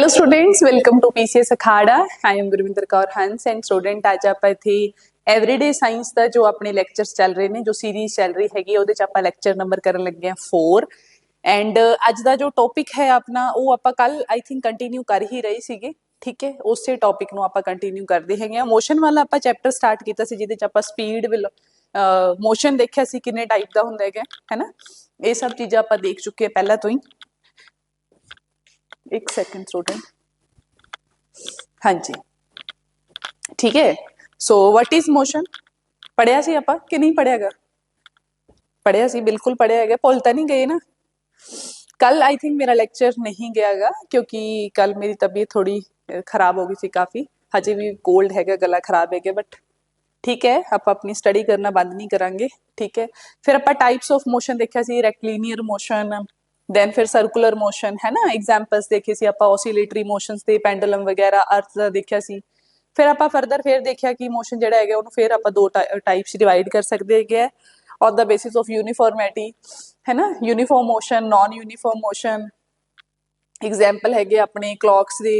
Hello students, welcome to PCS Akhada. I am Gurvinder Kaur Hans and student. ਅੱਜ ਆਪਾਂ ਇੱਥੇ ਐਵਰੀਡੇ ਸਾਇੰਸ ਦਾ ਜੋ ਆਪਣੇ ਲੈਕਚਰਸ ਚੱਲ ਰਹੇ ਨੇ, ਜੋ ਸੀਰੀਜ਼ ਚੱਲ ਰਹੀ ਹੈਗੀ, ਉਹਦੇ ਚ ਆਪਾਂ ਲੈਕਚਰ ਨੰਬਰ ਕਰਨ ਲੱਗੇ ਆ 4 ਐਂਡ ਅੱਜ ਦਾ ਜੋ ਟੌਪਿਕ ਹੈ ਆਪਣਾ ਉਹ ਆਪਾਂ ਕੱਲ ਆਈ ਥਿੰਕ ਕੰਟੀਨਿਊ ਕਰ ਹੀ ਰਹੇ ਸੀਗੇ। ਠੀਕ ਹੈ, ਉਸੇ ਟੌਪਿਕ ਨੂੰ ਆਪਾਂ ਕੰਟੀਨਿਊ ਕਰਦੇ ਹੈਗੇ ਆ। ਮੋਸ਼ਨ ਵਾਲਾ ਆਪਾਂ ਚੈਪਟਰ ਸਟਾਰਟ ਕੀਤਾ ਸੀ ਜਿਹਦੇ ਚ ਆਪਾਂ ਸਪੀਡ ਵਿਲ ਮੋਸ਼ਨ ਦੇਖਿਆ ਸੀ ਕਿੰਨੇ ਟਾਈਪ ਦਾ ਹੁੰਦਾ ਹੈ ਨਾ। ਇਹ ਸਭ ਚੀਜ਼ਾਂ ਆਪਾਂ ਦੇਖ ਚੁੱਕੇ ਆ ਪਹਿਲਾਂ ਤੋਂ ਹੀ। एक सेकंड स्टूडेंट, हाँ जी ठीक है। सो व्हाट इज मोशन पढ़िया सी आपां कि नहीं पढ़िया गा? पढ़िया सी, बिल्कुल पढ़िया है। भुल तो नहीं गए ना? कल आई थिंक मेरा लेक्चर नहीं गया गा क्योंकि कल मेरी तबीयत थोड़ी खराब हो गई थी काफ़ी। हजे भी कोल्ड है, गला खराब है, बट ठीक है, आप अपनी स्टडी करना बंद नहीं करांगे। ठीक है, फिर आप टाइप्स ऑफ मोशन देखा सी, रेक्टिलिनियर मोशन, दैन फिर सर्कुलर मोशन है ना। एग्जाम्पल्स देखे सी आपां ऑसिलेटरी मोशंस ते, पेंडुलम वगैरह, अर्थ दा देखा सी। फिर आपां फर्दर फिर देखा कि मोशन जिहड़ा है उहनूं फिर आपां दो टाइप्स डिवाइड कर सकते हैं ऑन द बेसिस ऑफ यूनीफॉर्मिटी है ना। Uniform motion, non uniform motion, example है अपने क्लॉक्स दे।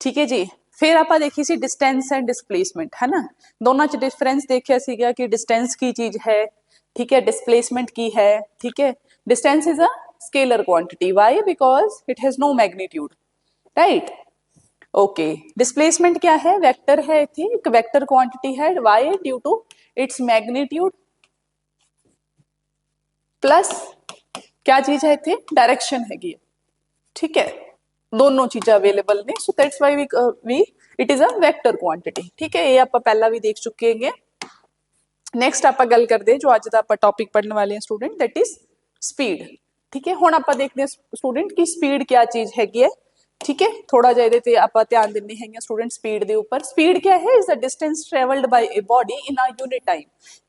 ठीक है जी। फिर आपां देखी सी डिस्टेंस एंड डिस्प्लेसमेंट है ना। दोनों च डिफरेंस देखिया सीगा कि डिस्टेंस की चीज है, ठीक है, डिस्प्लेसमेंट की है। ठीक है, distance is a scalar quantity, why? Because it has no magnitude, right. Okay, displacement क्या है? वेक्टर है, इथे एक वेक्टर क्वांटिटी है, why? Due to its magnitude plus क्या चीज है इथे? डायरेक्शन हैगी। ठीक है, दोनों चीजें अवेलेबल ने, so that's why we it is a vector quantity. ठीक है, ये आप पहला भी देख चुके हैं। नैक्सट आप गल करते हैं जो अज का आप टॉपिक पढ़ने वाले हैं स्टूडेंट, दैट इज स्पीड। ठीक है, हुण आप देखते हैं स्टूडेंट कि स्पीड क्या चीज हैगी है। ठीक है, थोड़ा जिहा इहदे ते आपां ध्यान दिंदे हैगे स्टूडेंट स्पीड दे उपर। स्पीड क्या है? Is the distance travelled bye a body in a unit time.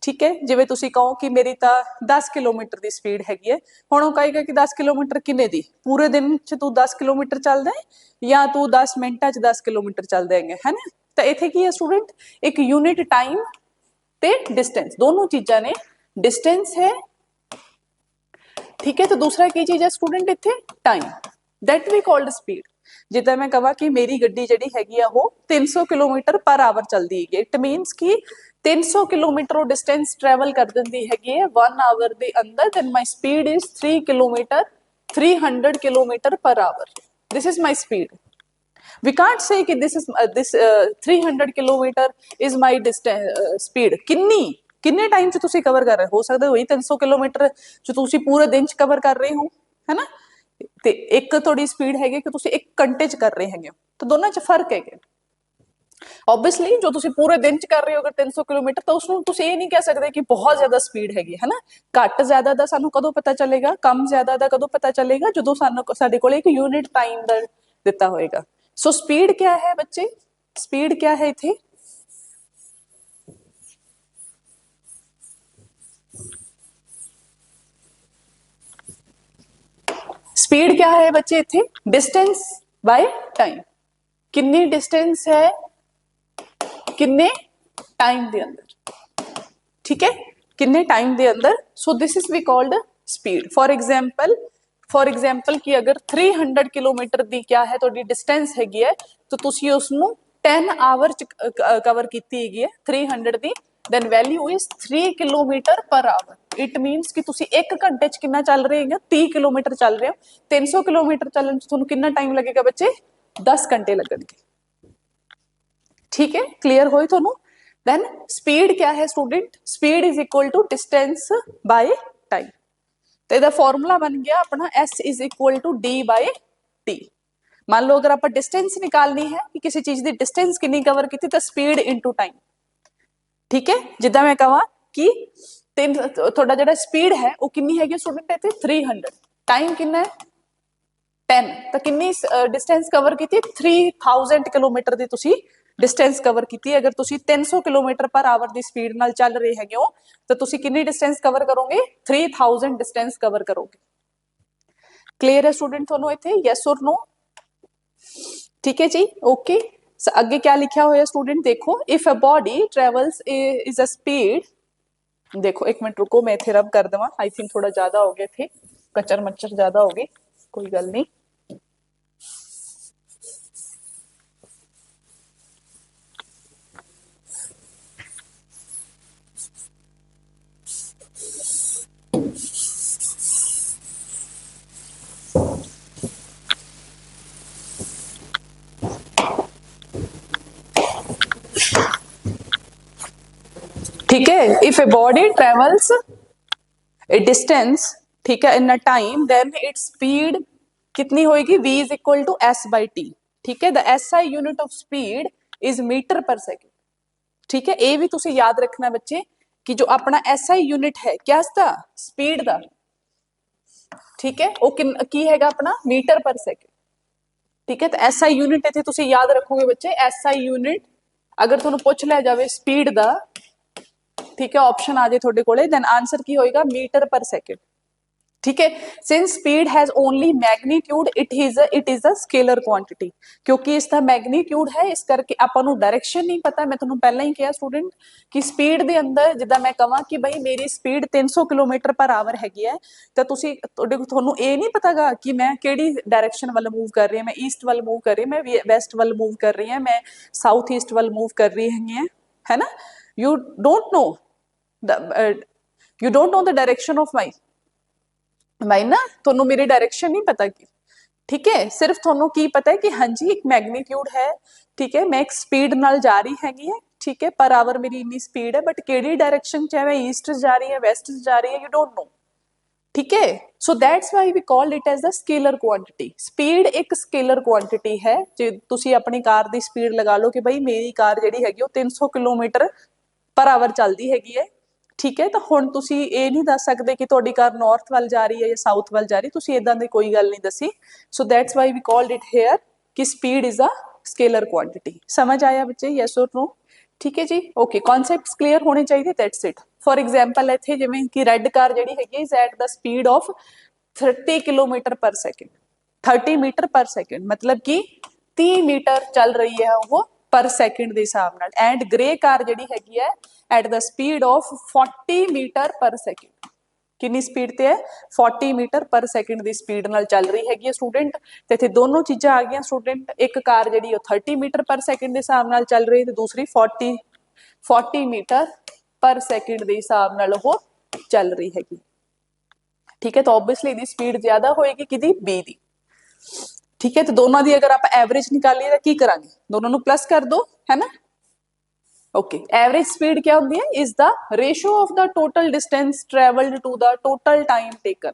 ठीक है, जिवें तुसीं कहो कि मेरी तां 10 किलोमीटर की स्पीड हैगी है, हुण ओह कहेगा कि 10 किलोमीटर किन्ने दी? पूरे दिन च तू 10 किलोमीटर चलदा है या तू 10 मिनटां च 10 किलोमीटर चलदा है ना। तां इत्थे की है स्टूडेंट? एक यूनिट टाइम ते डिस्टेंस, दोनों चीज़ां ने। डिस्टेंस है, ठीक है, तो दूसरा की चीज है स्टूडेंट इत्थे? Time, that we called speed. जिद्दां मैं कहा कि मेरी गड्डी जिहड़ी हैगी आ वो 300 किलोमीटर पर आवर चलदी है, इट मीनस कि 300 किलोमीटर डिस्टेंस ट्रैवल कर दिंदी हैगी है 1 आवर दे अंदर, then my speed is 3 kilometre 300 kilometre per hour. This is my speed. We can't say कि this is 300 kilometre is my distance speed। किन्ने टाइम च तुसी कवर कर रहे हो सकदा वही 300 किलोमीटर जो तुसी पूरे दिन च कवर कर रहे हो, है ना। ते एक थोड़ी स्पीड हैगी कि तुसी 1 घंटे च कर रहे हैगे, तो दोनों च फर्क है। ऑब्वियसली जो तुसी पूरे दिन च कर रहे हो अगर 300 किलोमीटर, तो उसनूं तुसी ये नहीं कह सकते कि बहुत ज्यादा स्पीड हैगी, है ना। घट ज्यादा दा सानू कदों पता चलेगा, कम ज्यादा दा कदों पता चलेगा? जो सानू साडे कोल एक यूनिट टाइम दा दिता होएगा। सो स्पीड क्या है बच्चे? स्पीड क्या है इथे? स्पीड क्या है बच्चे इथे? Distance by time. कितनी डिस्टेंस है कितने टाइम दे अंदर, ठीक है, कितने टाइम दे अंदर। So this is we called speed. For example कि अगर 300 किलोमीटर दी क्या है तो डिस्टेंस हैगी है, तो तुसी उसनूं 10 आवर च कवर कीती हैगी है 300 दी, then value is 3 kilometre per hour. It means कि तुसी 1 घंटे च कितना चल रहे हैं? 30 किलोमीटर चल रहे हो। 300 किलोमीटर चलने च तुहानूं कितना टाइम लगेगा बच्चे? 10 घंटे लगणगे। ठीक है, क्लियर होई तुहानूं? देन स्पीड क्या है student? Speed is equal to distance by time. तो इसका फॉर्मूला बन गया अपना S is equal to D by T। मान लो अगर आप डिस्टेंस निकालनी है कि किसी चीज की डिस्टेंस कितनी कवर की, तो स्पीड इंटू टाइम। ठीक है, जिदा मैं कहा कि थोड़ा जो स्पीड है वो कितनी है स्टूडेंट इतने 300, टाइम कितना है 10, तो कितनी डिस्टेंस कवर की? 3000 किलोमीटर की तुसी डिस्टेंस कवर की। अगर तुसी 300 किलोमीटर पर आवर की स्पीड नाल चल रहे हैगे हो, तो तुसी कितनी डिस्टेंस कवर करोगे? 3000 डिस्टेंस कवर करोगे। क्लियर है स्टूडेंट थोनों इत्थे? यस और नो? ठीक है जी, ओके। अगे क्या लिखा हुआ है स्टूडेंट देखो, if a body travels is a speed, देखो एक मिनट रुको मैं इथे रब कर देवां, आई थिंक थोड़ा ज्यादा हो गए थे, कचर मच्चर ज्यादा हो गई, कोई गल नहीं। ठीक है, if a body travels a distance, ठीक है, in a time, then its speed कितनी होगी, v is equal to S by T. ठीक है, the SI unit of speed is metre per second. ठीक है, ये भी तुसी याद रखना बच्चे कि जो अपना एसआई यूनिट है क्या इसका, स्पीड का, ठीक है, वो की हैगा अपना मीटर पर सेकेंड। ठीक है, तो एसआई यूनिट इत्थे तुसी याद रखोगे बच्चे, एसआई यूनिट अगर तुहानू पूछ लिया जाए स्पीड का, ठीक है, ऑप्शन आ जाए थोड़े कोले, देन आंसर की होएगा मीटर पर सेकेंड। ठीक है, since speed has only magnitude it is a scalar quantity, क्योंकि इसका मैग्नीट्यूड है, इस करके आपां नू डायरेक्शन नहीं पता। मैं तुहानू पहला ही कहा स्टूडेंट कि स्पीड दे अंदर जिद्दां मैं कहां कि भाई मेरी स्पीड 300 किलोमीटर पर आवर हैगी है, तो तुसी तुहानू ये नहीं पतागा कि मैं केड़ी डायरेक्शन वाल मूव कर रही हूं, मैं ईस्ट वाल मूव कर रही हूं, मैं वैस्ट वाल मूव कर रही हूं, मैं साउथ ईस्ट वाल मूव कर रही है ना। You don't know the direction of my ना, थोनू मेरी डायरेक्शन नहीं पता की। ठीक है, सिर्फ थोनू की पता है कि हाँ जी एक मैग्नीट्यूड है, ठीक है, मैं एक स्पीड नाल जा रही हैगी है, ठीक है, पर आवर मेरी इन्नी स्पीड है, बट केड़ी डायरेक्शन चाहे मैं ईस्ट जा रही है, वेस्ट जा रही है, यू डोंट नो। ठीक है, so that's why we called it as the scalar quantity. Speed एक स्केलर क्वांटिटी है, जे तुसी अपनी कार दी स्पीड लगा लो कि भाई मेरी कार जिहड़ी हैगी वो 300 किलोमीटर पर आवर चलदी हैगी है। ठीक है, तो हुण तुसी ये नहीं दस सकते कि तुहाडी कार नॉर्थ वाल जा रही है या साउथ वाल जा रही, तुसी इदां दी कोई गल नहीं दसी। So that's why we called it here कि speed is a scalar quantity. समझ आया बच्चे, यस और नो? ठीक है जी, ओके, कॉन्सेप्ट्स क्लीयर होने चाहिए, दैट्स इट। फॉर एग्जाम्पल इत्थे जिवें कि रेड कार जिहड़ी हैगी is eight the speed of 30 kilometre पर सेकेंड। 30 मीटर पर सेकेंड मतलब कि 30 मीटर चल रही है वो पर सेकेंड के हिसाब नाल। एंड ग्रे कार जिहड़ी हैगी है at the speed of 40 metre per second. कितनी स्पीड ते है, 40 मीटर पर सेकेंड की स्पीड नाल चल रही हैगी स्टूडेंट। ते इत्थे दोनों चीज़ां आ गई स्टूडेंट, एक कार जिहड़ी 30 मीटर पर सेकेंड के हिसाब नाल चल रही है, दूसरी 40 मीटर पर सेकेंड के हिसाब नाल वो चल रही हैगी। ठीक है, तो ऑब्वियसली इसकी स्पीड ज्यादा होएगी किदी, बी दी। ठीक है, तो दोनों की अगर आप एवरेज निकालिए तो की करांगे, दोनों को प्लस कर दो, है ना। ओके, एवरेज स्पीड क्या होती है, is the ratio of the total distance travelled to the total time taken.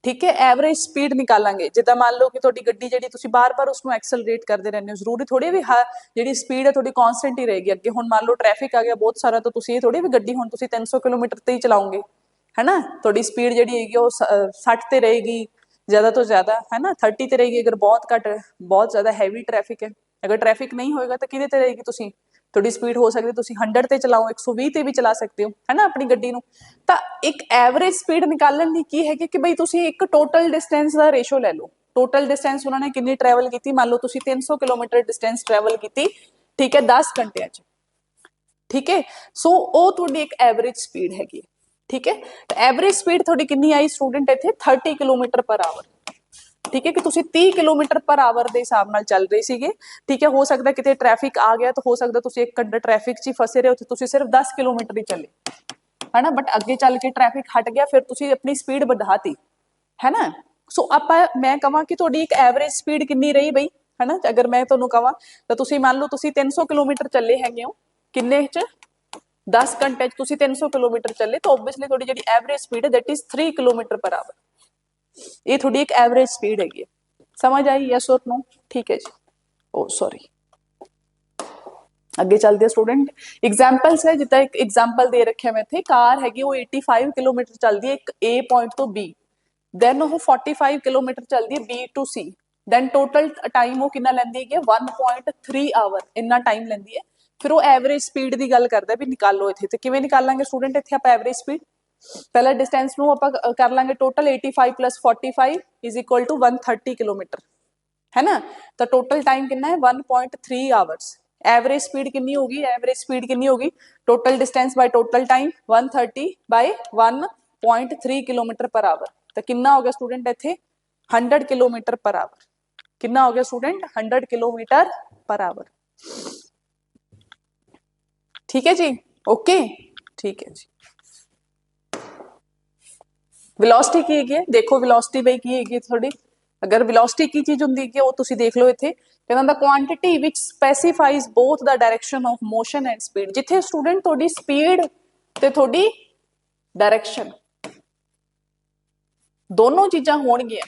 ठीक है, एवरेज स्पीड निकालांगे, जिदा मान लो कि तुहाडी गड्डी जिहड़ी तुसीं बार-बार उसनूं एक्सेलरेट करदे रहंदे हो, जरूरी थोड़ी भी जिहड़ी स्पीड है थोड़ी कांस्टेंट ही रहेगी। अगे हुण मान लो ट्रैफिक आ गया बहुत सारा, तो तुसीं ये थोड़ी भी गड्डी हुण तुसीं 300 किलोमीटर ते ही चलाओगे, है ना। थोड़ी स्पीड जिहड़ी हैगी वो 60 ते रहेगी ज्यादा तो ज्यादा, है ना, 30 ते रहेगी अगर बहुत घट बहुत ज्यादा हैवी ट्रैफिक है। अगर ट्रैफिक नहीं होएगा तो किहदे ते रहेगी, तुसीं थोड़ी स्पीड हो सकती, तुसीं 100 ते चलाओ, 120 ते भी चला सकते हो, है ना, अपनी गड्डी नूं। तां एक एवरेज स्पीड निकालण लई की हैगी कि बई तुसीं एक टोटल डिस्टेंस दा रेशो ले लो। टोटल डिस्टेंस उन्होंने कितनी ट्रैवल की, मान लो तुसीं 300 किलोमीटर डिस्टेंस ट्रैवल की, ठीक है, 10 घंटिया च। ठीक है, सो वो तुहाडी एक एवरेज स्पीड हैगी। ठीक है, तो एवरेज स्पीड थोड़ी कितनी आई स्टूडेंट इत्थे 30 किलोमीटर पर आवर। ठीक है, कि तुसीं 30 किलोमीटर पर आवर के हिसाब नाल चल रहे सीगे। ठीक है, हो सकता किते ट्रैफिक आ गया तो हो सकता तुसीं 1 घंटा ट्रैफिक च ही फसे रहे, उत्थे तुसीं सिर्फ 10 किलोमीटर ही चले, है ना, बट अगे चल के ट्रैफिक हट गया, फिर तुसीं अपनी स्पीड बढ़ाती, है ना। सो आपां मैं कहां कि तुहाडी एक एवरेज स्पीड कितनी रही बई, है ना। अगर मैं तुहानूं कहां तो तुसीं मान लो तुसीं 300 किलोमीटर चले हैगे हो, किन्ने च 10 घंटे तुसीं 300 किलोमीटर चले, तो ओबवियसली थोड़ी जिहड़ी एवरेज स्पीड है that is 3 kilometre per our. ये थोड़ी एक एवरेज स्पीड हैगी। समझ आई, यस और नो? ठीक है जी, ओ सॉरी, अगे चलते स्टूडेंट। एग्जाम्पल्स है, जितना एक एग्जाम्पल दे रखे मैं इत्थे, कार हैगी वो 85 किलोमीटर चलती है एक ए पॉइंट तो बी, देन वो 45 किलोमीटर चलती है B to C, then total time वो कितना लैंदी है 1.3 आवर, इन्ना टाइम लैंदी है। फिर वो एवरेज स्पीड की गल करता है भी निकालो इत्थे, तो किवें निकालांगे स्टूडेंट इत्थे आप एवरेज स्पीड, पहला डिस्टेंस नूं आपां कर लांगे total 85 plus 45 is equal to 130 kilometre, है ना। तो टोटल टाइम कितना है 1.3 आवर्स। एवरेज स्पीड कितनी होगी, एवरेज स्पीड कितनी होगी, total distance by total time 130 by 1.3 kilometre per hour, तो कितना हो गया स्टूडेंट इत्थे 100 किलोमीटर पर आवर। कितना हो गया स्टूडेंट 100 किलोमीटर पर आवर। ठीक है जी, ओके, ठीक है जी। वेलोसिटी की है, देखो वेलोसिटी बई की है थोड़ी, अगर वेलोसिटी की चीज होंगी है वो तुसी देख लो इत्थे, कहंदा quantity which specifies both the direction of motion and speed. जिथे स्टूडेंट थोड़ी स्पीड ਤੇ ਤੁਹਾਡੀ डायरेक्शन, दोनों चीज़ां होणगियां,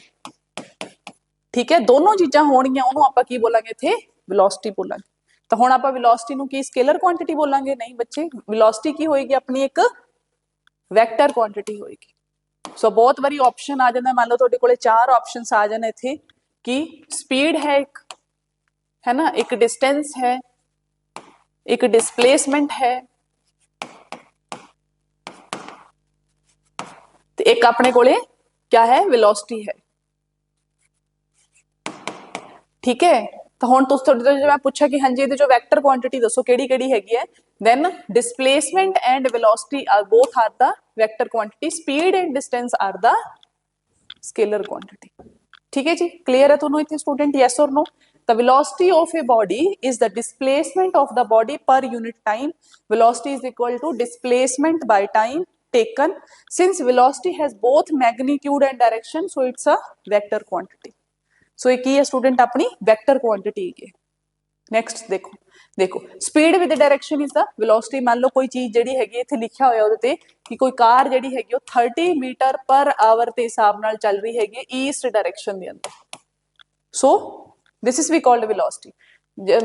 ठीक है, दोनों चीज़ां होणगियां, उहनूं आपां की बोलांगे इत्थे वेलोसिटी बोलांगे। तो हुण आपां वेलोसिटी नूं की स्केलर क्वांटिटी बोलांगे? नहीं बच्चे, वेलोसिटी की होएगी अपनी एक वैक्टर क्वांटिटी होएगी। सो बहुत बारी ऑप्शन आ जाता, मान लो तुहाडे कोले 4 ऑप्शंस आ जाने इत्थे कि स्पीड है एक, है ना, एक डिस्टेंस है, एक डिस्प्लेसमेंट है, तो एक अपने कोले क्या है, वेलोसिटी है, ठीक है। तो हुण तुस थोड़े जो मैं पूछा कि हाँ जी ये जो वैक्टर क्वांटिटी दसो केड़ी केड़ी हैगी है, then displacement and velocity are both are the vector quantity, speed and distance are the scalar quantity, ठीक है जी। क्लियर है दोनों इतने स्टूडेंट, यस और no? The velocity of a body is the displacement of the body per unit time. Velocity is equal to displacement by time taken. Since velocity has both magnitude and direction, so it's a vector quantity. So एक ही है student अपनी vector quantity है। Next देखो, देखो speed with direction is the velocity. मान लो कोई चीज ਜਿਹੜੀ ਹੈਗੀ ਇੱਥੇ ਲਿਖਿਆ ਹੋਇਆ ਉਹਦੇ ਤੇ ਕਿ ਕੋਈ ਕਾਰ ਜਿਹੜੀ ਹੈਗੀ ਉਹ 30 ਮੀਟਰ ਪਰ ਆਵਰ ਦੇ ਹਿਸਾਬ ਨਾਲ ਚੱਲ ਰਹੀ ਹੈਗੀ ਈਸਟ ਡਾਇਰੈਕਸ਼ਨ ਦੇ ਅੰਦਰ, so this is we called velocity.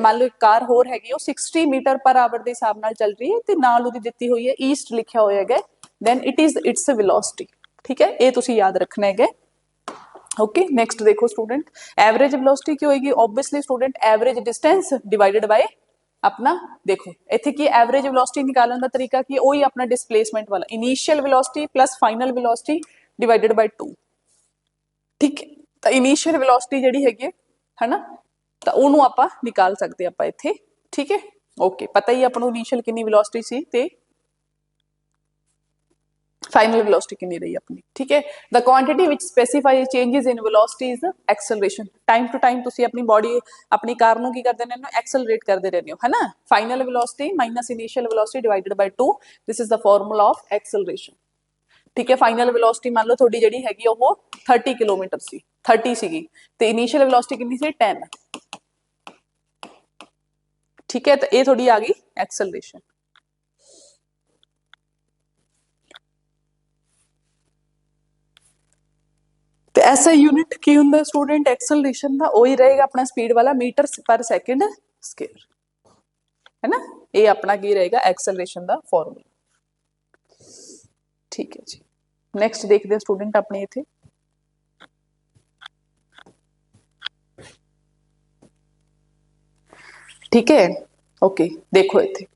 ਮੰਨ ਲਓ ਇੱਕ ਕਾਰ ਹੋਰ ਹੈਗੀ ਉਹ 60 ਮੀਟਰ ਪਰ ਆਵਰ ਦੇ ਹਿਸਾਬ ਨਾਲ ਚੱਲ ਰਹੀ ਹੈ ਤੇ ਨਾਲ ਉਹਦੀ ਦਿੱਤੀ ਹੋਈ ਹੈ ਈਸਟ ਲਿਖਿਆ ਹੋਇਆ ਹੈਗਾ, then it is it's a velocity, ਠੀਕ ਹੈ, ਇਹ ਤੁਸੀਂ ਯਾਦ ਰੱਖਣਾ ਹੈਗਾ। ओके नेक्स्ट देखो स्टूडेंट, एवरेज वेलोसिटी की होगी, obviously student average distance divided by अपना, देखो इत्थे की एवरेज वेलोसिटी निकालने का तरीका की वही अपना डिस्प्लेसमेंट वाला, initial velocity plus final velocity divided by 2, ठीक है। तो इनिशियल वेलोसिटी जिहड़ी हैगी है ना, तो उहनूं आपां निकाल सकते आपां इत्थे, ठीक है। ओके पता ही आपां नूं इनिशियल कितनी वेलोसिटी सी ते फाइनल वेलोसिटी कितनी रही अपनी, ठीक है। The quantity which specify changes in velocity is acceleration. Time to time तुसी अपनी बॉडी अपनी कार नूं की करदे रहंदे हो, एक्सेलरेट करदे रहंदे हो, है ना। Final velocity minus initial velocity divided by 2, this is the formula of acceleration, ठीक है। फाइनल वेलोसिटी मान लो थोड़ी जिहड़ी हैगी ओह 30 किलोमीटर सी, 30 सीगी ते इनिशियल वेलोसिटी कितनी सी 10, ठीक है। तो ये थोड़ी आ गई एक्सेलरेशन। तो ऐसा यूनिट की होंगे स्टूडेंट एक्सेलरेशन का, वही रहेगा अपना स्पीड वाला मीटर पर सेकंड स्क्वायर, है ना। ये अपना की रहेगा एक्सेलरेशन का फॉर्मूला, ठीक है जी। नेक्स्ट देखते हैं स्टूडेंट अपने इथे, ठीक है। ओके देखो इथे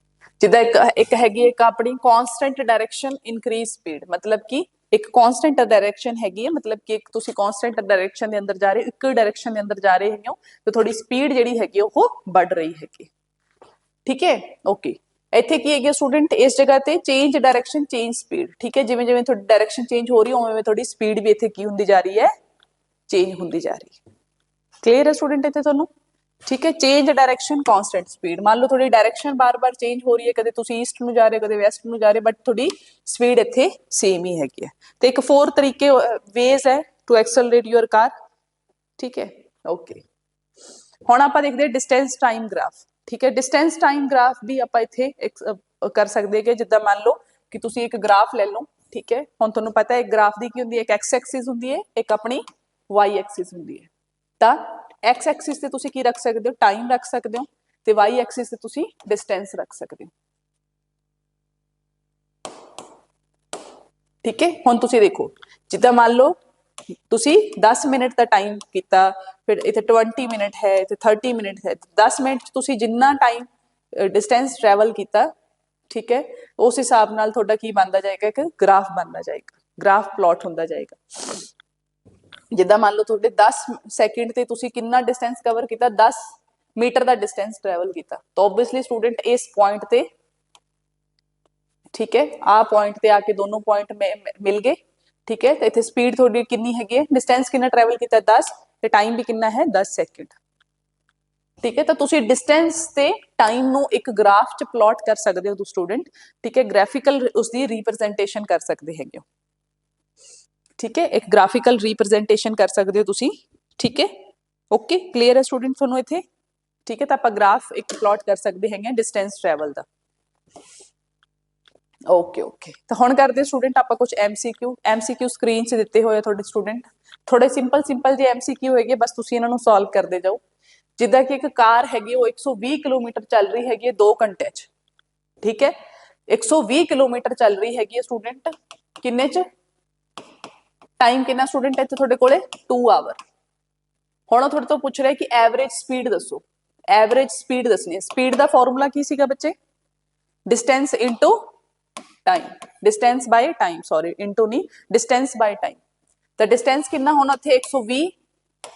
जिदा एक हैगी एक अपनी कांस्टेंट डायरेक्शन इंक्रीज स्पीड, मतलब कि एक कांस्टेंट डायरेक्शन हैगी है, मतलब कि एक तुसी कांस्टेंट डायरेक्शन दे अंदर जा रहे हो, एक डायरेक्शन दे अंदर जा रहे हो तो थोड़ी स्पीड जिहड़ी हैगी वो बढ़ रही हैगी, ठीक है। ओके इत्थे की हैगी स्टूडेंट इस जगह ते चेंज डायरेक्शन चेंज स्पीड, ठीक है। जिवें जिवें थोड़ी डायरेक्शन चेंज हो रही है उवें थोड़ी स्पीड भी इत्थे की हुंदी जा रही है, चेंज हुंदी जा रही है। क्लियर है स्टूडेंट इत्थे तुहानूं, ठीक है। चेंज डायरेक्शन कांस्टेंट स्पीड, मान लो थोड़ी डायरेक्शन बार बार चेंज हो रही है, कदे तुसी ईस्ट नूं जा रहे हो कदे वैस्ट नूं जा रहे हो, बट थोड़ी स्पीड इत्थे सेम ही हैगी है। तो एक 4 तरीके वेज है टू एक्सेलरेट योर कार, ठीक है। ओके हुण आपां देखदे हां डिस्टेंस टाइम ग्राफ, ठीक है। डिस्टेंस टाइम ग्राफ भी आपां इत्थे कर सकदे कि जिद्दां मान लो कि तुसी एक ग्राफ ले लो, ठीक है। हुण तुहानूं पता है एक ग्राफ दी की हुंदी है, एक एक्स एक्सिस हुंदी है, एक अपनी वाई एक्सिस हुंदी है। तां एक्स एक्सिस ते तुसी की रख सकदे हो, टाइम रख सकदे हो, ते वाई एक्सिस ते तुसी डिस्टेंस रख सकदे हो, ठीक है। हुण तुसी देखो जिद्दां मान लो तुसी 10 मिनट का टाइम कीता, फिर इत्थे 20 मिनट है, इत्थे 30 मिनट है, 10 मिनट च तुसी जिन्ना टाइम डिस्टेंस ट्रैवल कीता, ठीक है, उस हिसाब नाल तुहाडा की बनदा जाएगा, एक ग्राफ बनदा जाएगा, ग्राफ प्लॉट हुंदा जाएगा। जिद्दां मान लो तुहाडे 10 सैकेंड ते तुसी कितना डिस्टेंस कवर कीता, 10 मीटर का डिस्टेंस ट्रैवल कीता, तो ऑब्वियसली स्टूडेंट इस पॉइंट ते, ठीक है, आ पॉइंट ते आके दोनों पॉइंट मिल गए, ठीक है। तो इत्थे स्पीड थोड़ी कितनी हैगी, डिस्टेंस कितना ट्रैवल किया 10, ते टाइम भी कितना है 10 सैकेंड, ठीक है। तो तुसी डिस्टेंस ते टाइम नू एक ग्राफ च प्लॉट कर सकते हो स्टूडेंट, ठीक है, ग्राफिकल उसकी रिप्रजेंटेशन कर सकते हैं, ठीक है, एक ग्राफिकल रिप्रजेंटेशन कर सकते हो तुसी, ठीक है। ओके क्लीयर है स्टूडेंट तुहानूं इत्थे, ठीक है। तो आप ग्राफ एक प्लॉट कर सकते हैं डिस्टेंस ट्रैवल का। ओके ओके, तो हुण करते स्टूडेंट आप कुछ एमसीक्यू स्क्रीन से दिते हुए थोड़े स्टूडेंट थोड़े सिंपल सिंपल जे एमसीक्यू है, बस तुसीं इन्हां नूं सॉल्व करते जाओ। जिद्दां कि एक कार हैगी 120 किलोमीटर चल रही हैगी 2 घंटे च, ठीक है 120 किलोमीटर चल रही हैगी स्टूडेंट किन्ने च, टाइम कितना स्टूडेंट इत्थे तुहाडे कोले 2 आवर। हुण तुहाडे तो पूछ रहा है कि एवरेज स्पीड दसो, एवरेज स्पीड दसनी है। स्पीड का फॉर्मूला की सीगा बच्चे, distance into time, distance by time, sorry into नहीं, डिस्टेंस बाय टाइम। तो डिस्टेंस कितना होना थे 120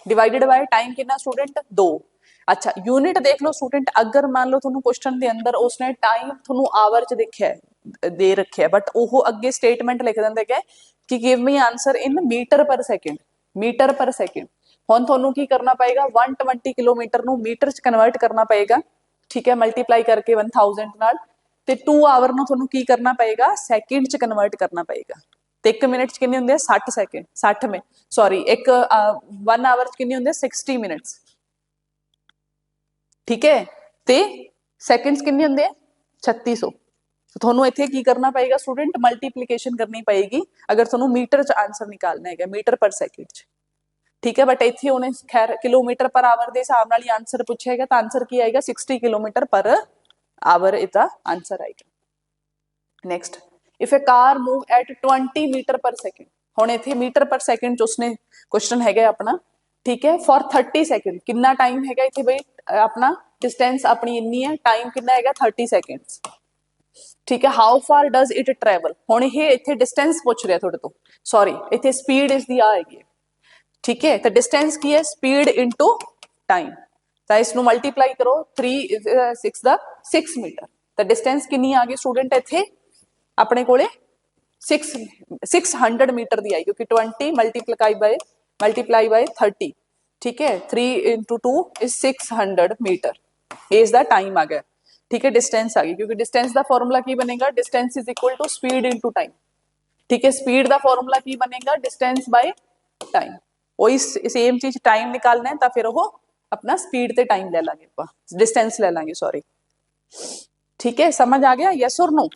डिवाइडेड बाय टाइम कितना स्टूडेंट 2। अच्छा यूनिट देख लो स्टूडेंट, अगर मान लो तुहानू क्वेश्चन के अंदर उसने टाइम तुहानू आवर च देखिया है दे रखे, बट वो अगे स्टेटमेंट लिख देंगे कि give me answer in metre per second, metre per second. हुण तुहानू की करना पएगा 120 किलोमीटर नू मीटर च कन्वर्ट करना पएगा, ठीक है मल्टीप्लाई करके 1000 नाल, ते 2 आवर नू तुहानू की करना पएगा सैकेंड च कन्वर्ट करना पएगा। तो 1 मिनट च किन्ने हुंदे 60 सैकेंड, 60 में सॉरी एक 1 आवर च किन्ने हुंदे 60 मिनट्स, ठीक है ते सैकेंड्स किन्ने हुंदे 3600। तो तुहानू इत्थे की करना पएगा स्टूडेंट, मल्टीप्लीकेशन करनी पएगी अगर तुहानू मीटर च आंसर निकालना है, मीटर पर सैकेंड च, ठीक है। बट इत्थे उन्हें खैर किलोमीटर पर आवर के हिसाब नाल ही आंसर पूछेगा, तो आंसर की आएगा 60 किलोमीटर पर आवर इसका आंसर आएगा। Next, if a car move at 20 metre per second, हुण इत्थे मीटर पर सैकेंड च उसने क्वेश्चन हैगा अपना, ठीक है फॉर 30 सैकेंड, कितना टाइम हैगा इत्थे बई अपना, डिस्टेंस अपनी इन्नी है, टाइम कितना हैगा 30 सैकेंड्स, ठीक है। How far does it travel, हुण ये इत्थे डिस्टेंस पूछ रहा थोड़े तो, सॉरी इत्थे स्पीड इसकी आ हैगी, ठीक है। तो डिस्टेंस की है स्पीड इनटू टाइम, तो इसनू मल्टीप्लाई करो 3 6 मीटर, तो डिस्टेंस कितनी आ गई स्टूडेंट इत्थे अपने कोले 600 मीटर दी आई, क्योंकि 20 मल्टीप्लाई बाय 30, ठीक है 3 इंटू 2 इज 600 मीटर, इसका टाइम आ गया, ठीक है डिस्टेंस आ गई, क्योंकि डिस्टेंस का फॉर्मूला की बनेगा, distance is equal to speed into time, ठीक है। स्पीड का फॉर्मूला की बनेगा, डिस्टेंस बाय टाइम, वही सेम चीज टाइम निकालना है तो फिर वो अपना स्पीड ते टाइम ले लांगे, डिस्टेंस ले लांगे सॉरी, ठीक है समझ आ गया यस और नो।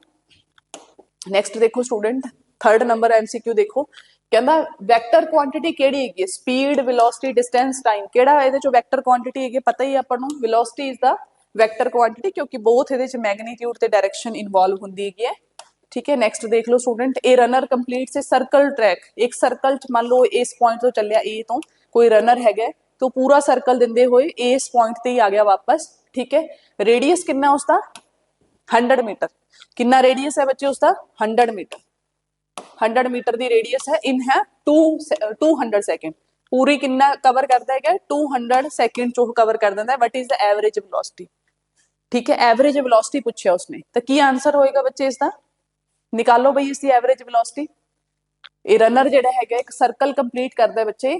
नेक्स्ट देखो स्टूडेंट, थर्ड नंबर एमसीक्यू देखो, कहना वैक्टर क्वांटिटी केड़ी है, स्पीड वेलोसिटी डिस्टेंस टाइम, केड़ा ਇਹਦੇ ਚੋਂ वैक्टर क्वांटिटी है पता ही ਆਪਾਂ ਨੂੰ, velocity is the vector quantity, क्योंकि बोथ ਇਹਦੇ ਚ मैग्नीट्यूड ਤੇ डायरेक्शन इन्वॉल्व ਹੁੰਦੀ है, ठीक है। नेक्स्ट देख लो स्टूडेंट, ए रनर कंप्लीट से सर्कल ट्रैक, एक सर्कल च मान लो इस पॉइंट तो चलिया ए तो कोई रनर है तो पूरा सर्कल देंदे हुए इस पॉइंट ते ही आ गया वापस, ठीक है। रेडियस कितना उसका 100 मीटर, कितना रेडियस है बच्चे उसका 100 मीटर, 100 मीटर की रेडियस है, इन है 200 सैकेंड, पूरी कितना कवर करता है 200 सैकेंड चो कवर कर देता है। What is the average velocity, ठीक है एवरेज वेलोसिटी पूछा उसने, तो की आंसर होएगा बच्चे इसका, निकालो बई इसकी एवरेज वेलोसिटी। ये रनर जिहड़ा है एक सर्कल कंप्लीट करता है बच्चे,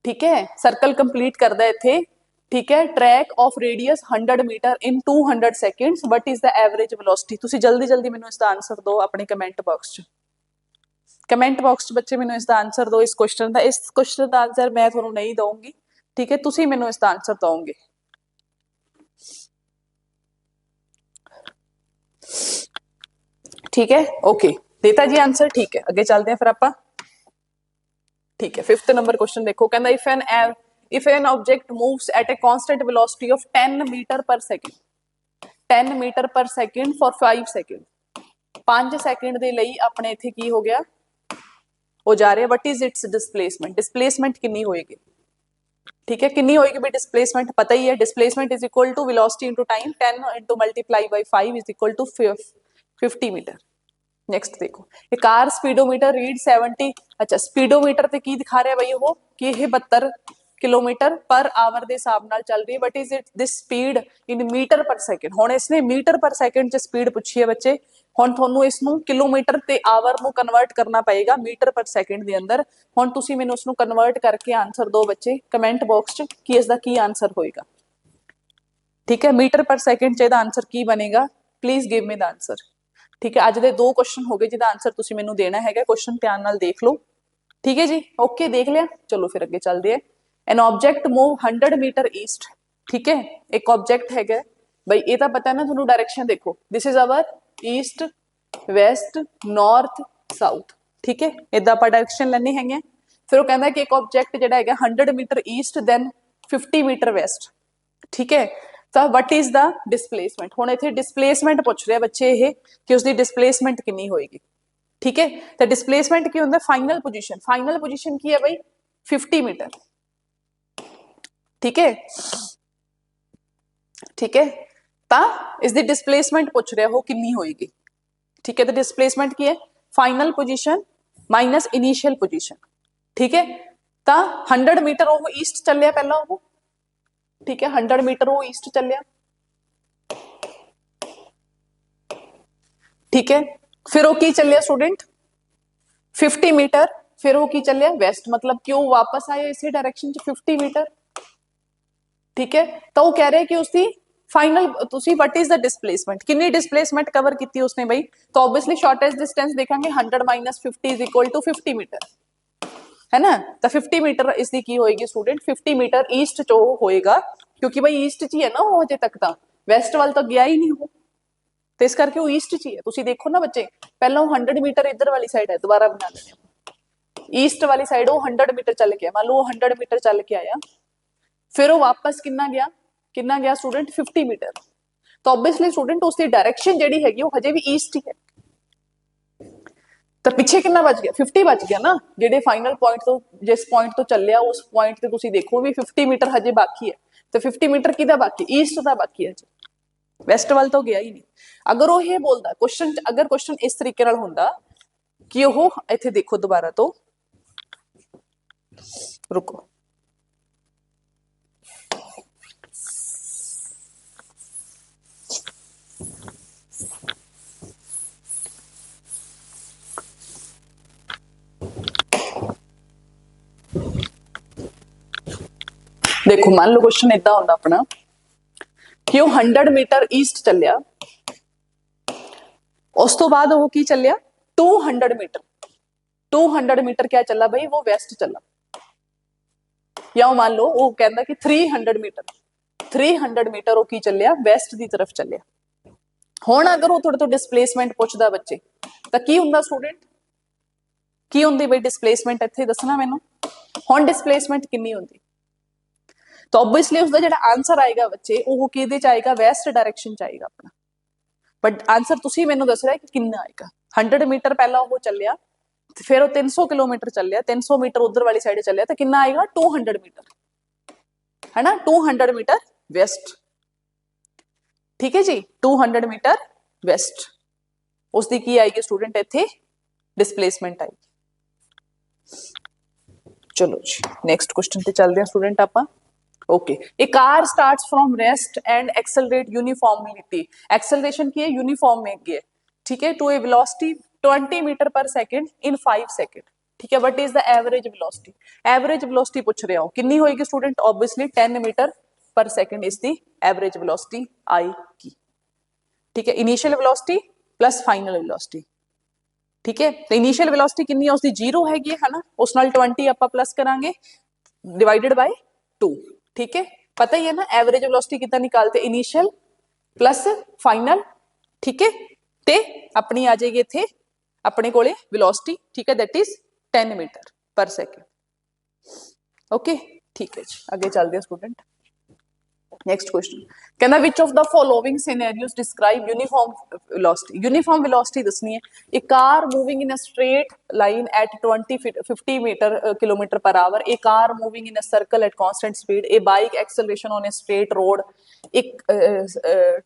ठीक है सर्कल कंप्लीट करता है इत्थे, ठीक है track of radius 100 metre in 200 seconds, what is the average velocity. तुसी जल्दी जल्दी मैनू इसका आंसर दो अपने कमेंट बॉक्स च, कमेंट बॉक्स च बच्चे मैनू इसका आंसर दो इस क्वेश्चन का, इस क्वेश्चन का आंसर मैं तुहानू नहीं दूंगी, ठीक है तुसी मैनू इसका आंसर दोगे। ठीक है ओके देता जी आंसर, ठीक है अगे चलते हैं फिर आप, ठीक है। फिफ्थ नंबर क्वेश्चन देखो, कहना if an object moves at a constant velocity of 10 metre per second, 10 metre per second for 5 second, 5 second दे लई अपने इत्थे की हो गया हो जा रहा है, what is it's displacement, displacement कितनी होएगी, ठीक है कितनी होएगी भाई डिस्प्लेसमेंट पता ही है, displacement is equal to velocity into time, 10 into multiply by 5 is equal to 50 metre. Next देखो, ये कार स्पीडोमीटर रीड 70, अच्छा स्पीडोमीटर ते की दिखा रहा है भाई वो कि ये 72 किलोमीटर पर आवर के हिसाब नाल चल रही है, but is it this speed in metre per second, हुण इसने मीटर पर सैकेंड च स्पीड पूछी है बच्चे, हुण तुहानू इसनू किलोमीटर ते आवर नू कन्वर्ट करना पएगा मीटर पर सैकेंड दे अंदर, हुण तुसी मैनू उसनू कन्वर्ट करके आंसर दो बच्चे कमेंट बॉक्स च कि इसका की आंसर होएगा, ठीक है मीटर पर सैकेंड च इहदा आंसर की बनेगा, please give me the answer, ठीक है। अज दे 2 क्वेश्चन हो गए जिहदा आंसर तुसी मैनू देना है, क्वेश्चन ध्यान नाल देख लो, ठीक है जी ओके देख लिया, चलो फिर अगे चलते हैं। An object move 100 metre east, ठीक है एक ऑब्जेक्ट है भाई, ये तो पता है ना तुहानू डायरेक्शन, देखो this is our east west north south, ठीक है इदा आप डायरेक्शन लेने हैं। फिर वो कहता है कि एक ऑब्जेक्ट जो है 100 metre east then 50 metre west, ठीक है। तो वट इज द डिसप्लेसमेंट, हुण इत्थे डिसप्लेसमेंट पूछ रहे बच्चे ये कि उसकी डिसप्लेसमेंट कितनी होएगी, ठीक है। तो डिसप्लेसमेंट की होंगे फाइनल पोजीशन की है भाई 50 मीटर, ठीक है, ठीक है। तो इसकी डिसप्लेसमेंट पूछ रहा वो कितनी होएगी, ठीक है। तो डिसप्लेसमेंट की है final position minus initial position, ठीक है। तो 100 मीटर वो ईस्ट चलिया पहला वो, ठीक है 100 मीटर वो ईस्ट चलिया, ठीक है। फिर वो की चलिया स्टूडेंट 50 मीटर, फिर वो की चलिया वैस्ट, मतलब क्यों वापस आया इसी डायरेक्शन 50 मीटर, ठीक है। तो वो कह रहे हैं कि उसकी फाइनल तुसी व्हाट इज द डिसप्लेसमेंट, कितनी डिसप्लेसमेंट कवर की उसने भाई। तो ऑब्वियसली शॉर्टेस्ट डिस्टेंस देखेंगे 100 minus 50 is equal to 50 metre, है ना। तो 50 मीटर इसकी की होएगी स्टूडेंट 50 मीटर ईस्ट चो होएगा, क्योंकि भाई ईस्ट च ही है ना वो अजे तक, तो वैस्ट वाल तो गया ही नहीं हो, तो इस करके वो ईस्ट च ही है। तुसी देखो ना बच्चे पहला 100 मीटर इधर वाली साइड है, दोबारा बना देने ईस्ट वाली साइड वो 100 मीटर चल के, मान लो वो 100 मीटर चल के आया, फिर वो वापस कितना गया स्टूडेंट 50 मीटर। तो ऑब्वियसली स्टूडेंट उसकी डायरेक्शन जेडी हैगी वो हजे भी ईस्ट ही है, तो पिछे कितना बच गया 50 बच गया ना, जेडे फाइनल पॉइंट तो जिस पॉइंट तो चलिया उस पॉइंट ते तुसी देखो भी 50 मीटर हजे बाकी है। तो 50 मीटर किदा बाकी ईस्ट का बाकी है, वैस्ट वाल तो गया ही नहीं। अगर वो ये बोलता क्वेश्चन, अगर क्वेश्चन इस तरीके नाल हुंदा कि वो इत्थे देखो दोबारा तो रुको, देखो मान लो क्वेश्चन इदा होंदा अपना कि वो 100 मीटर ईस्ट चलिया, उस तो बाद वो की चलिया 200 मीटर, 200 मीटर क्या चला भाई वो वैस्ट चला, या वो मान लो वो कहता कि 300 मीटर, 300 मीटर वो की चलिया वैस्ट की तरफ चलिया। हुण अगर वो थोड़े तो डिसप्लेसमेंट पूछदा बच्चे तो की हुंदा स्टूडेंट, की हुंदी भाई डिसप्लेसमेंट इत्थे दसना मैनू, हुण डिसप्लेसमेंट कितनी हुंदी। तो ऑब्वियसली उसका जो आंसर आएगा बच्चे वो किहदे च आएगा वैस्ट डायरेक्शन च आएगा अपना, बट आंसर तुसी मैनू दस रहा है कि कितना आएगा। 100 मीटर पहला वो चलिया, फिर वो 300 किलोमीटर चलिया, 300 मीटर उधर वाली साइड चलिया, तो कितना आएगा 200 मीटर, है ना 200 मीटर वेस्ट, ठीक है जी 200 मीटर वेस्ट उसकी की आएगी स्टूडेंट इत्थे डिसप्लेसमेंट आएगी। चलो जी नेक्स्ट क्वेश्चन पे चलते हैं स्टूडेंट आपां। Okay, A car starts from rest and accelerate uniformly, acceleration की है यूनिफॉर्म में की है, ठीक है, to A velocity 20 metre per second in 5 second, ठीक है। What is the average velocity, average velocity पूछ रहे हो कितनी होएगी student, obviously 10 metre per second is the average velocity आएगी, ठीक है। Initial velocity plus final velocity, ठीक है। तो इनिशियल वेलोसिटी कितनी है उसकी 0 हैगी है ना, उस नाल 20 आपां प्लस करांगे डिवाइडेड बाय 2, ठीक है। पता ही है ना एवरेज वेलोसिटी कितना निकालते, इनिशियल प्लस फाइनल, ठीक है। ते अपनी आ जाएगी इत्थे अपने कोले वेलोसिटी, ठीक है, that is 10 metre per second, okay ठीक है जी। आगे चलते हैं स्टूडेंट नेक्स्ट क्वेश्चन, कहना which of the following scenarios describe uniform velocity, uniform velocity दसनी है। A car moving in a straight line at 50 metre kilometre per hour, a car moving in a circle at constant speed, a bike acceleration on a straight road, एक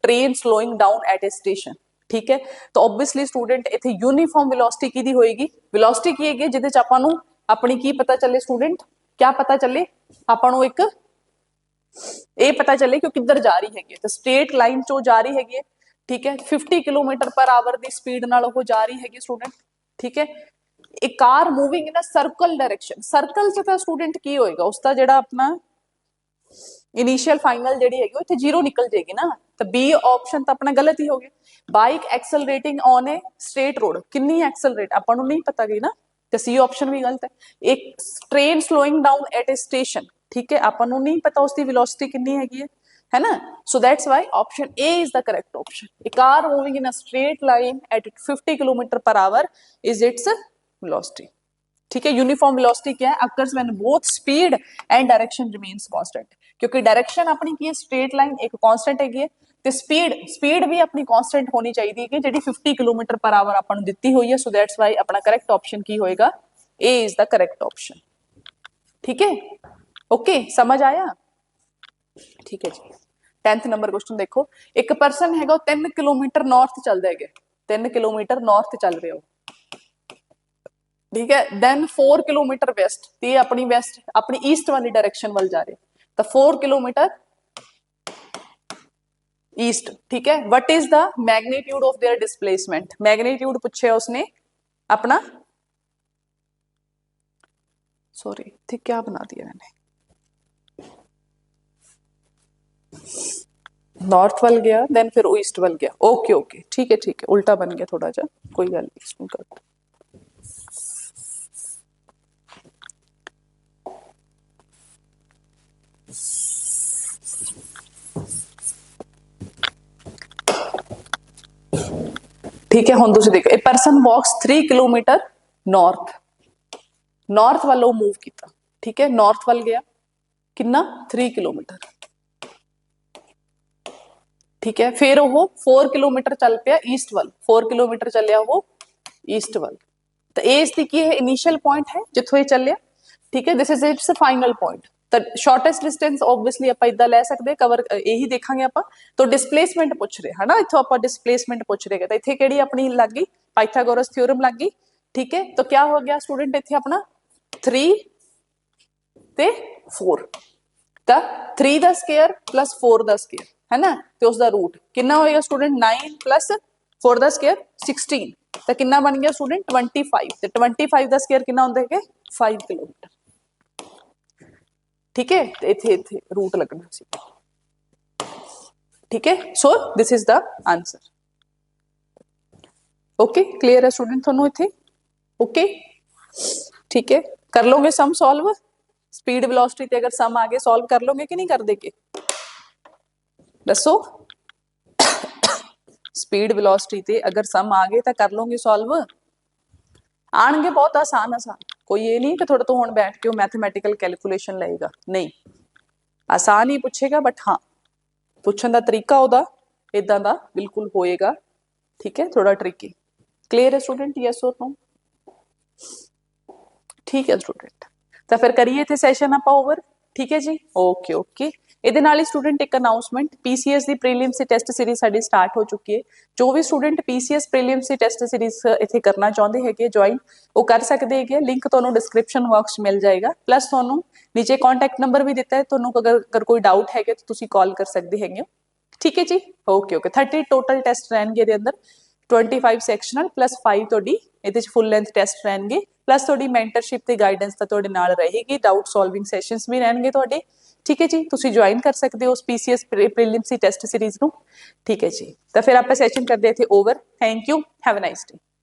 train slowing down at a station, ठीक है। तो obviously student इत्थे uniform velocity की दी होएगी, velocity की है जिहदे च आपां नूं अपनी की पता चले स्टूडेंट, क्या पता चले आपां नूं एक ये पता चले कि किधर जा रही हैगी, तो स्ट्रेट लाइन चो जा रही हैगी, ठीक है। 50 kilometre per our the speed नाल वो जा रही हैगी स्टूडेंट, ठीक है। एक car moving in a circle direction, circle च तो स्टूडेंट की होएगा उसका जेड़ा अपना इनिशियल फाइनल जेडी हैगी इत्थे 0 निकल जाएगी ना, तो बी ऑप्शन तो अपना गलत ही हो गया। Bike accelerating on a straight road, कितनी एक्सेलरेट अपन नूं नहीं पता गई ना, तो सी ऑप्शन भी गलत है। एक train slowing down at a station, ठीक है, अपन नूं नहीं पता उसकी वेलोसिटी कितनी हैगी है है ना। So that's why option A is the correct option. A car moving in a straight line at 50 km per hour is its velocity. ठीक है, यूनिफॉर्म वेलोसिटी क्या है, occurs when both speed and direction remains constant, क्योंकि direction अपनी की है straight line एक constant हैगी है ਤੇ स्पीड भी अपनी कांस्टेंट होनी चाहिए कि ਜਿਹੜੀ 50 किलोमीटर पर आवर ਆਪਾਂ ਨੂੰ ਦਿੱਤੀ ਹੋਈ है। सो दैट्स व्हाई अपना करेक्ट ऑप्शन की होएगा, ए इज द करेक्ट ऑप्शन। ठीक है, ओके, समझ आया? ठीक है जी। 10th नंबर क्वेश्चन देखो, एक पर्सन हैगा 3 किलोमीटर नॉर्थ चलदा है, 3 किलोमीटर नॉर्थ चल रहे हो, ठीक है। देन 4 किलोमीटर वेस्ट, ते अपनी वेस्ट अपनी ईस्ट वाली डायरेक्शन वाल जा रहे, तो 4 किलोमीटर ईस्ट, ठीक है। What is the magnitude of their displacement, magnitude पूछे उसने अपना, सॉरी ठीक क्या बना दिया मैंने, नॉर्थ वाल गया देन फिर ईस्ट वाल गया, ओके ओके ठीक है उल्टा बन गया थोड़ा जा, कोई गल नहीं, इसमें कर दो। ठीक है, हुण तुसीं देखो ए परसन वॉक्स 3 किलोमीटर नॉर्थ वालों मूव किया, ठीक है, नॉर्थ वाल गया कितना 3 किलोमीटर, ठीक है। फिर वो 4 किलोमीटर चल पिया ईस्ट वाल, 4 किलोमीटर चलिया वो ईस्ट वाल, तो ए इसकी की है इनिशियल पॉइंट है जिथों ये चलिया, ठीक है। This is it's final point, तो शॉर्टेस्ट डिस्टेंस ऑब्वियसली आप इदा लै सकते कवर यही देखांगे आप, तो डिस्प्लेसमेंट पूछ रहे है ना, इथों आप डिस्प्लेसमेंट पूछ रहे, तो इत्थे किहड़ी अपनी लग गई पाइथागोरस थ्योरम लग गई, ठीक है। तो क्या हो गया स्टूडेंट इत्थे अपना 3 ते 4, तो 3 दा स्क्वायर प्लस 4 दा स्क्वायर है ना, तो उसका रूट कितना होएगा स्टूडेंट 9 प्लस 4 दा स्क्वायर 16, तो कितना बन गया स्टूडेंट 25, तो 25 दा स्क्वायर कितना होंदा है 5 किलोमीटर, ठीक है। इथे इथे रूट लगना सी, ठीक है। सो this is the answer, okay clear है स्टूडेंट थानू इथे, ओके ठीक है। कर लोगे सम सॉल्व, स्पीड वेलोसिटी ते अगर सम आगे सॉल्व कर लोगे कि नहीं कर देगे, दसो स्पीड वेलोसिटी ते अगर सम आ गए तो कर लोगे सॉल्व, आएंगे बहुत आसान आसान, कोई ये नहीं कि थोड़ा तो हुण बैठ के मैथमेटिकल कैलकुलेशन लेगा, नहीं आसान ही पूछेगा, बट हाँ पूछण दा तरीका उहदा इदां दा बिल्कुल होएगा, ठीक है, थोड़ा ट्रिकी। क्लियर है स्टूडेंट, यस और नो? ठीक है स्टूडेंट, तो फिर करिए इत्थे सैशन आपां ओवर, ठीक है जी, ओके ओके। ਇਹਦੇ ਨਾਲ ਹੀ स्टूडेंट एक अनाउंसमेंट, पीसीएस की प्रीलिम्स की टेस्ट सीरीज साडी स्टार्ट हो चुकी है, जो भी स्टूडेंट पीसीएस प्रीलिम्स की टेस्ट सीरीज इत्थे करना चाहते हैं ज्वाइन वो कर सकते हैं, लिंक तुहानू डिस्क्रिप्शन बॉक्स मिल जाएगा, प्लस तुहानू नीचे कॉन्टैक्ट नंबर भी दिता है, तुहानू अगर कोई डाउट है तो तुसीं कॉल कर सकते हैं, ठीक है जी, ओके ओके। 30 टोटल टेस्ट रहेंगे ਇਹਦੇ अंदर, 25 सैक्शनल प्लस 5 ਤੁਹਾਡੀ ਇਹਦੇ ਚ फुल लेंथ टेस्ट रहेंगे, प्लस ਤੁਹਾਡੀ मैंटरशिप ਤੇ गाइडेंस ਤਾਂ ਤੁਹਾਡੇ ਨਾਲ ਰਹੇਗੀ, डाउट सॉल्विंग सैशनस भी रहेंगे ਤੁਹਾਡੇ, ठीक है जी। तुसीं ज्वाइन कर सकते हो उस पीसीएस प्रीलिम्स की टेस्ट सीरीज नू, ठीक है जी। तो फिर आप सैशन करते इत्थे over, thank you, have a nice day.